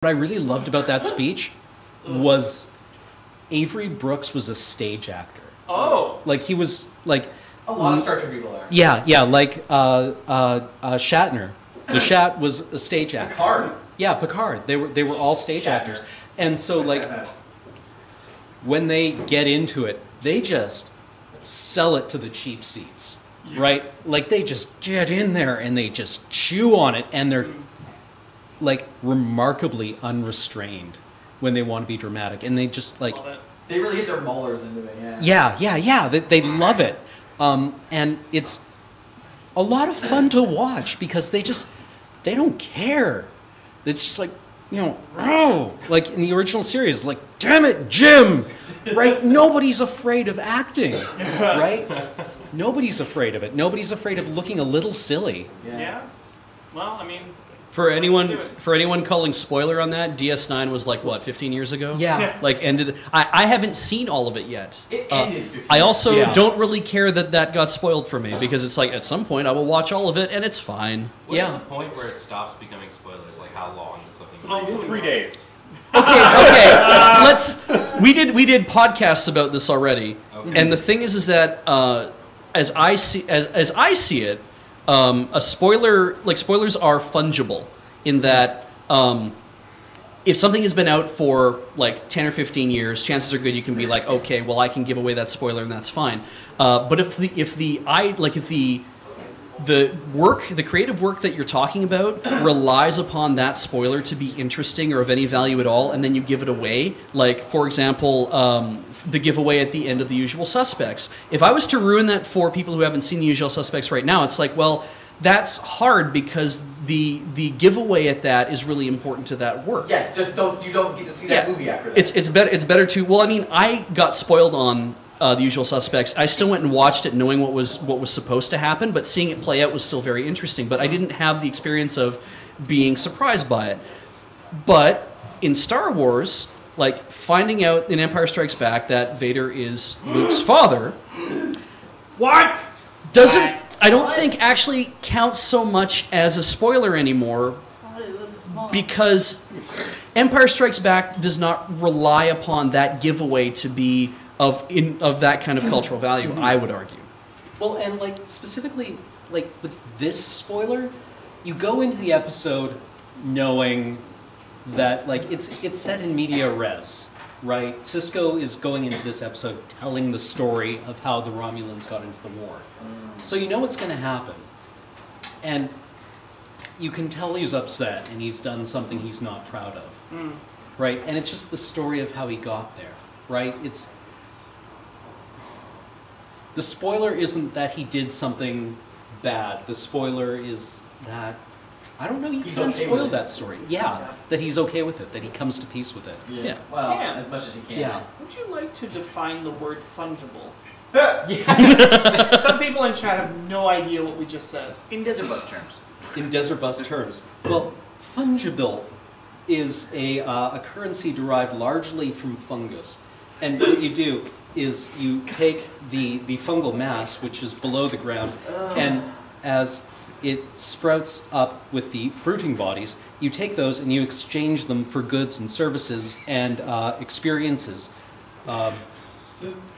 What I really loved about that speech was Avery Brooks was a stage actor. Oh. Like he was like a lot of Star Trek people are. Yeah, like Shatner. The Shat was a stage actor. Picard. Yeah, Picard. They were all stage actors. And so like when they get into it, they just sell it to the cheap seats. Right? Like they just get in there and they just chew on it, and they're like remarkably unrestrained when they want to be dramatic, and they just like they really hit their molars into it. Yeah. They love it, and it's a lot of fun to watch because they don't care. It's just like, like in the original series, like, damn it, Jim, right? Nobody's afraid of acting, right? Nobody's afraid of it. Nobody's afraid of looking a little silly. Yeah. Well, I mean, for anyone calling spoiler on that, DS9 was like what, 15 years ago? Yeah. Like ended. I haven't seen all of it yet. It ended 15 I also Yeah. don't really care that got spoiled for me, because it's like at some point I will watch all of it and it's fine. What's the point where it stops becoming spoilers? Like how long does something? 3 days. Okay. We did podcasts about this already, and the thing is that as I see it, a spoiler, like spoilers are fungible in that if something has been out for like 10 or 15 years, chances are good you can be like, okay, well I can give away that spoiler and that's fine. But if the creative work that you're talking about relies upon that spoiler to be interesting or of any value at all, and then you give it away, like for example, the giveaway at the end of The Usual Suspects. If I was to ruin that for people who haven't seen The Usual Suspects right now, it's like, well, that's hard because the giveaway at that is really important to that work. Yeah, you don't get to see that movie after that. It's better to. Well, I mean, I got spoiled on The Usual Suspects. I still went and watched it knowing what was supposed to happen, but seeing it play out was still very interesting. But I didn't have the experience of being surprised by it. But in Star Wars, like finding out in Empire Strikes Back that Vader is Luke's father, I don't think actually counts so much as a spoiler anymore, because Empire Strikes Back does not rely upon that giveaway to be of that kind of cultural value, I would argue. Well, and like specifically, like with this spoiler, you go into the episode knowing that like it's set in media res, right? Cisco is going into this episode telling the story of how the Romulans got into the war. So you know what's going to happen. And you can tell he's upset and he's done something he's not proud of. Right? And it's just the story of how he got there, right? The spoiler isn't that he did something bad. The spoiler is that, I don't know, you can't spoil that story. Yeah, that he's okay with it, that he comes to peace with it. Yeah. Well, as much as he can. Yeah. Would you like to define the word fungible? Yeah. Some people in chat have no idea what we just said. In Desert Bus terms. In Desert Bus terms. Well, fungible is a currency derived largely from fungus. And what you do is you take the fungal mass, which is below the ground, and as it sprouts up with the fruiting bodies, you take those and you exchange them for goods and services and experiences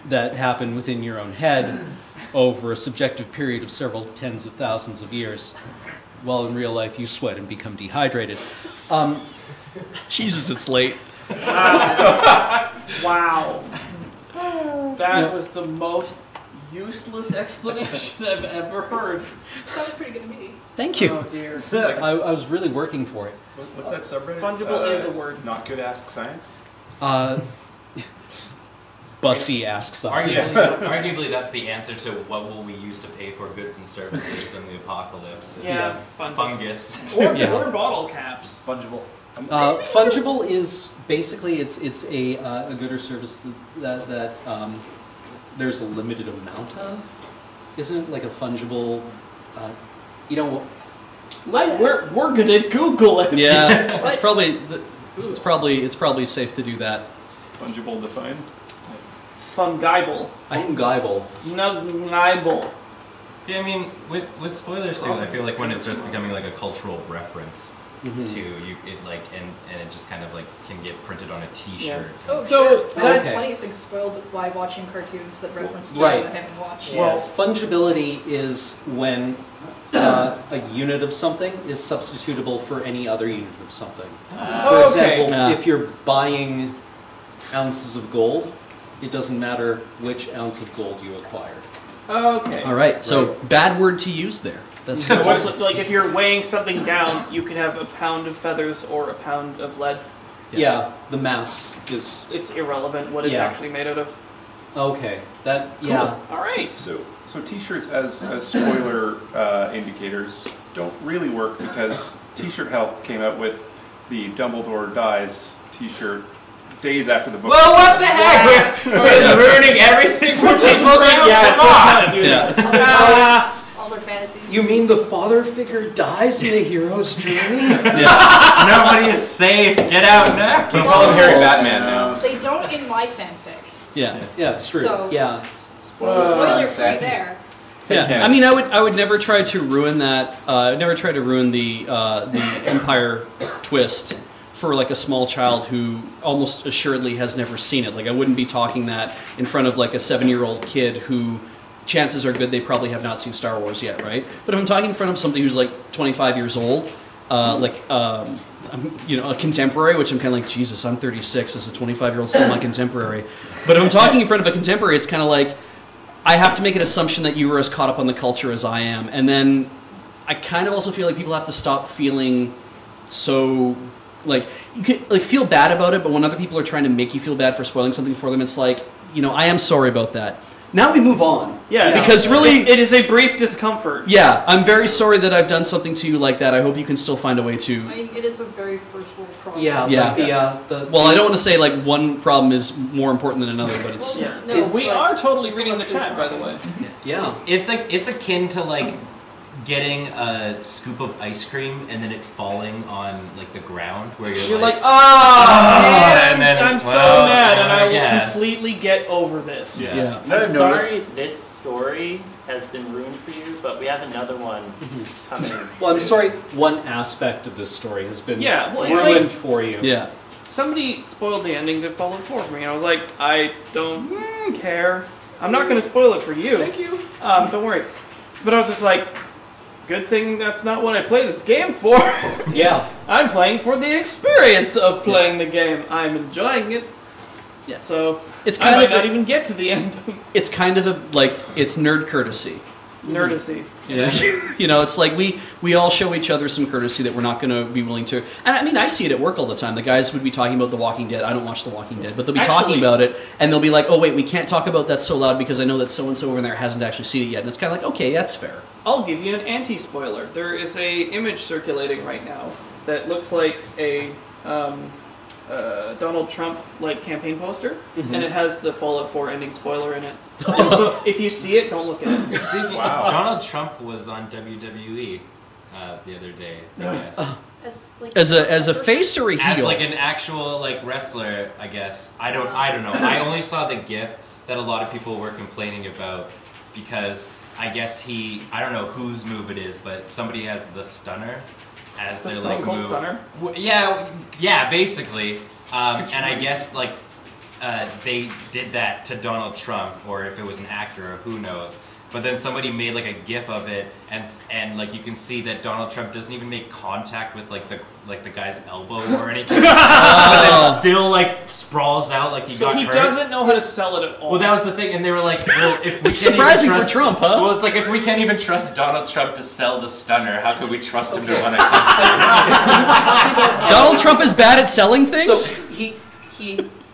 that happen within your own head over a subjective period of several tens of thousands of years, while in real life you sweat and become dehydrated. Jesus, it's late. Wow. That was the most useless explanation I've ever heard. Sounded pretty good to me. Thank you. Oh dear. I was really working for it. What's that subreddit? Fungible is a word. Not good ask science? Bussy asks something. Arguably, that's the answer to what will we use to pay for goods and services in the apocalypse. Yeah, fungus. Or bottle caps. Fungible. Fungible is basically it's a good or service that there's a limited amount of. Isn't it like a fungible? We're gonna Google it. Yeah, it's probably safe to do that. Fungible defined. Fungible. Fungible. Fungible. Yeah, I mean, with spoilers too, I feel like when it starts becoming like a cultural reference, too. And it just kind of like can get printed on a T-shirt. Yeah. Oh, So, sure. I've had okay. plenty of things spoiled by watching cartoons that reference things Right. that I haven't watched. Well, fungibility is when a unit of something is substitutable for any other unit of something. For Okay. example, Yeah. if you're buying ounces of gold, it doesn't matter which ounce of gold you acquire. Okay. All right, so bad word to use there. That's So also, like if you're weighing something down, you can have a pound of feathers or a pound of lead. Yeah, the mass is It's irrelevant what it's Yeah. actually made out of. okay. That yeah. All right. So T-shirts as spoiler indicators don't really work because T-shirt Help came out with the Dumbledore Dies T-shirt days after the book. Well, what the heck? We're ruining everything for just Yes, Come let's on. not do Yeah. that. All their poets, all their fantasies. You mean the father figure dies in the hero's journey? Nobody is safe. Get out now. We call him Harry Batman now. They don't in my fanfic. yeah. Yeah, it's true. So- Yeah. Spoiler free Sunsets. there. Yeah, can. I mean, I would never try to ruin that. I'd never try to ruin the Empire twist for like a small child who almost assuredly has never seen it. Like I wouldn't be talking that in front of like a 7-year-old kid who chances are good they probably have not seen Star Wars yet, right? But if I'm talking in front of somebody who's like 25 years old, a contemporary, which I'm kind of like, Jesus, I'm 36 as a 25-year-old, still my contemporary. But if I'm talking in front of a contemporary, it's kind of like, I have to make an assumption that you were as caught up on the culture as I am. And then I kind of also feel like people have to stop feeling so, like, you can like feel bad about it, but when other people are trying to make you feel bad for spoiling something for them, it's like, I am sorry about that. Now we move on. Yeah, Because really, it is a brief discomfort. yeah, I'm very sorry that I've done something to you like that. I hope you can still find a way to. I mean, it is a very first world problem. Yeah. Yeah. The Well, I don't want to say like one problem is more important than another, but it's. Well, Yeah. no, We it's are like- totally it's reading a the food chat, by the problem. way. yeah. It's akin to like getting a scoop of ice cream and then it falling on like the ground where You're like, man, and then, I'm so well, mad, and I will yes. completely get over this. Yeah. Yeah. Another I'm notice. sorry this story has been ruined for you, but we have another one coming. Well, I'm soon. sorry. One aspect of this story has been Yeah, well, it's ruined like- for you. Yeah. Somebody spoiled the ending to Fallout 4 for me, and I was like, I don't care. I'm not going to spoil it for you. Thank you. Don't worry. But I was just like, good thing that's not what I play this game for. Yeah. I'm playing for the experience of playing the game. I'm enjoying it. Yeah. So It's I kind might of not a, even get to the end. it's kind of it's nerd courtesy. Nerdacy. It's like we all show each other some courtesy that we're not going to be willing to. And I mean, I see it at work all the time. The guys would be talking about The Walking Dead. I don't watch The Walking Dead, but they'll be talking Actually- about it, and they'll be like, "Oh wait, we can't talk about that so loud because I know that so and so over there hasn't actually seen it yet." And it's kind of like, okay, that's fair. I'll give you an anti-spoiler. There is a image circulating right now that looks like a Donald Trump campaign poster, and it has the Fallout 4 ending spoiler in it. So if you see it, don't look at it. Wow. Donald Trump was on WWE the other day, I guess. As As a face or a As heel? like an actual wrestler, I guess. I don't know. I only saw the GIF that a lot of people were complaining about because I guess I don't know whose move it is, but somebody has the stunner as The their Stone Cold move. Stunner? Yeah, basically. And I guess they did that to Donald Trump, or if it was an actor, or who knows. But then somebody made like a GIF of it, and like you can see that Donald Trump doesn't even make contact with the guy's elbow or anything, but then still like sprawls out like he So got he hurt. doesn't know how to sell it at all. Well, that was the thing, and they were like, "Well, if we It's can't surprising even for trust, Trump, huh? Well, it's like if we can't even trust Donald Trump to sell the stunner, how could we trust him to run a country?" Donald Trump is bad at selling things? So he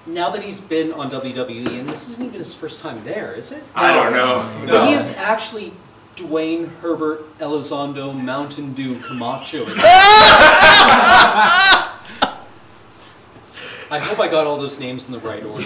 now that he's been on WWE, and this isn't even his first time there, is it? I don't know. But he is actually Dwayne Herbert Elizondo Mountain Dew Camacho. I hope I got all those names in the right order.